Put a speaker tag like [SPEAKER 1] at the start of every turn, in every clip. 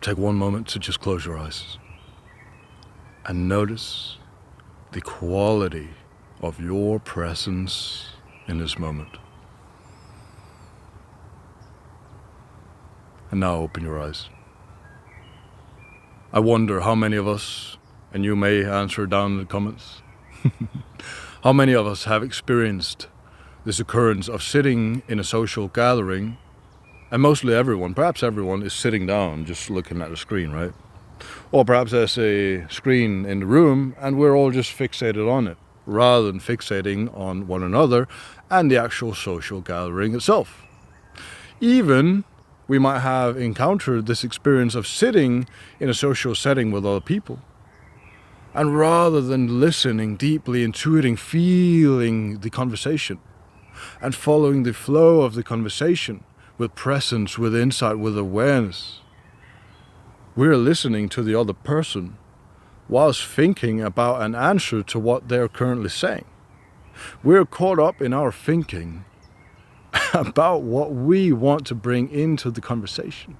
[SPEAKER 1] take one moment to just close your eyes and notice the quality of your presence in this moment. And now open your eyes. I wonder how many of us, and you may answer down in the comments, how many of us have experienced this occurrence of sitting in a social gathering, and mostly everyone, perhaps everyone, is sitting down just looking at a screen, right? Or perhaps there's a screen in the room and we're all just fixated on it, rather than fixating on one another and the actual social gathering itself. Even we might have encountered this experience of sitting in a social setting with other people, and rather than listening deeply, intuiting, feeling the conversation and following the flow of the conversation with presence, with insight, with awareness, we're listening to the other person whilst thinking about an answer to what they're currently saying. We're caught up in our thinking about what we want to bring into the conversation.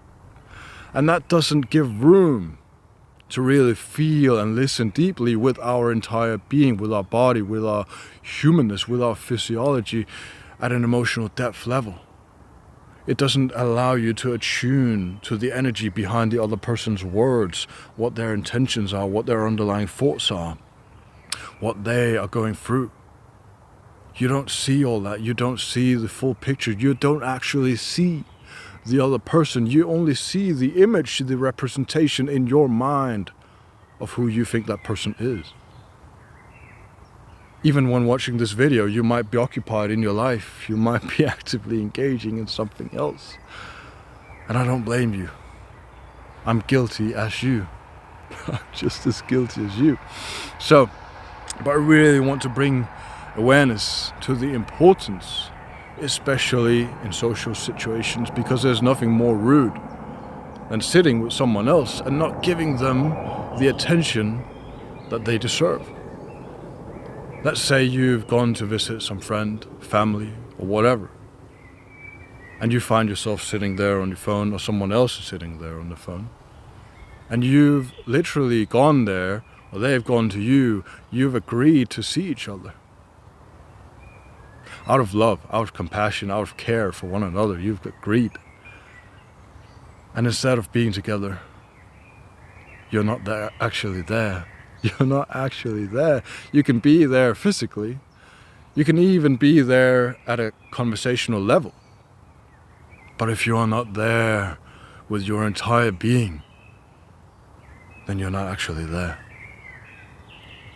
[SPEAKER 1] And that doesn't give room to really feel and listen deeply with our entire being, with our body, with our humanness, with our physiology at an emotional depth level. It doesn't allow you to attune to the energy behind the other person's words, what their intentions are, what their underlying thoughts are, what they are going through. You don't see all that. You don't see the full picture. You don't actually see the other person. You only see the image, the representation in your mind of who you think that person is. Even when watching this video, you might be occupied in your life. You might be actively engaging in something else. And I don't blame you. I'm guilty as you. I'm just as guilty as you. So, but I really want to bring awareness to the importance, especially in social situations, because there's nothing more rude than sitting with someone else and not giving them the attention that they deserve. Let's say you've gone to visit some friend, family, or whatever, and you find yourself sitting there on your phone, or someone else is sitting there on the phone, and you've literally gone there, or they've gone to you, you've agreed to see each other. Out of love, out of compassion, out of care for one another, you've agreed. And instead of being together, you're not there, actually there. You're not actually there. You can be there physically. You can even be there at a conversational level. But if you're not there with your entire being, then you're not actually there.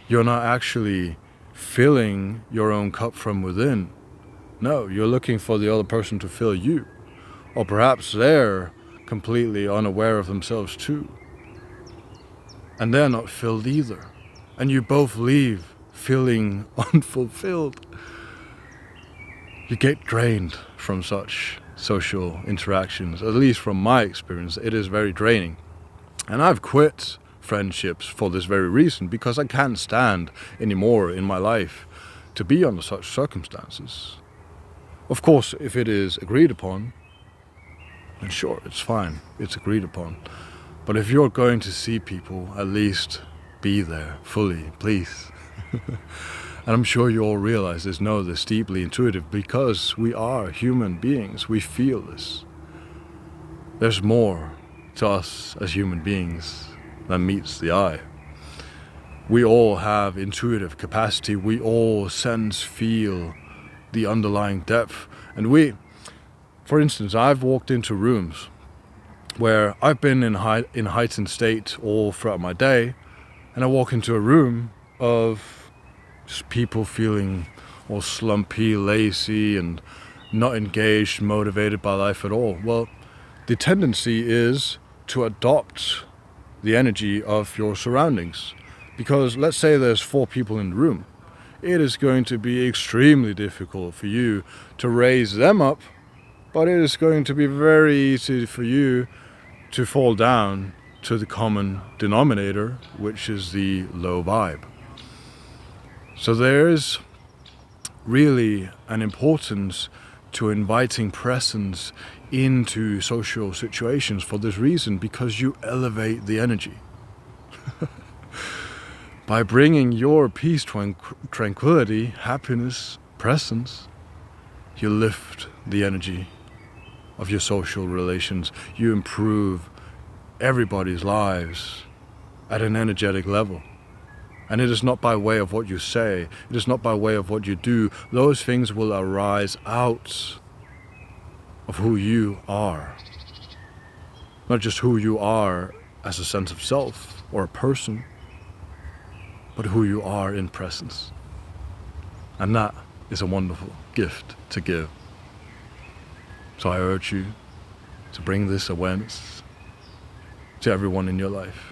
[SPEAKER 1] You're not actually filling your own cup from within. No, you're looking for the other person to fill you. Or perhaps they're completely unaware of themselves too. And they're not filled either. And you both leave feeling unfulfilled. You get drained from such social interactions. At least from my experience, it is very draining. And I've quit friendships for this very reason, because I can't stand anymore in my life to be under such circumstances. Of course, if it is agreed upon, then sure, it's fine, it's agreed upon. But if you're going to see people, at least be there fully, please. And I'm sure you all realize this, know this, deeply intuitive, because we are human beings, we feel this. There's more to us as human beings than meets the eye. We all have intuitive capacity, we all sense, feel the underlying depth. And for instance, I've walked into rooms where I've been in heightened state all throughout my day, and I walk into a room of just people feeling all slumpy, lazy, and not engaged, motivated by life at all. Well, the tendency is to adopt the energy of your surroundings. Because let's say there's 4 people in the room. It is going to be extremely difficult for you to raise them up, but it is going to be very easy for you to fall down to the common denominator, which is the low vibe. So there is really an importance to inviting presence into social situations for this reason, because you elevate the energy. By bringing your peace, tranquility, happiness, presence, you lift the energy of your social relations. You improve everybody's lives at an energetic level. And it is not by way of what you say, it is not by way of what you do. Those things will arise out of who you are. Not just who you are as a sense of self or a person, but who you are in presence. And that is a wonderful gift to give. So I urge you to bring this awareness to everyone in your life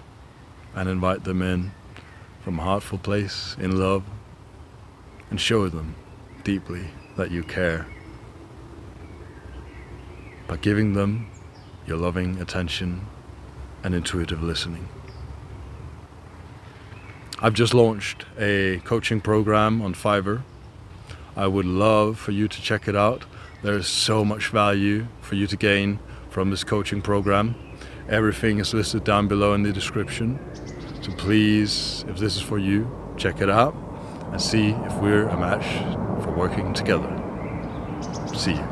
[SPEAKER 1] and invite them in from a heartful place in love, and show them deeply that you care by giving them your loving attention and intuitive listening. I've just launched a coaching program on Fiverr. I would love for you to check it out. There is so much value for you to gain from this coaching program. Everything is listed down below in the description. So please, if this is for you, check it out and see if we're a match for working together. See you.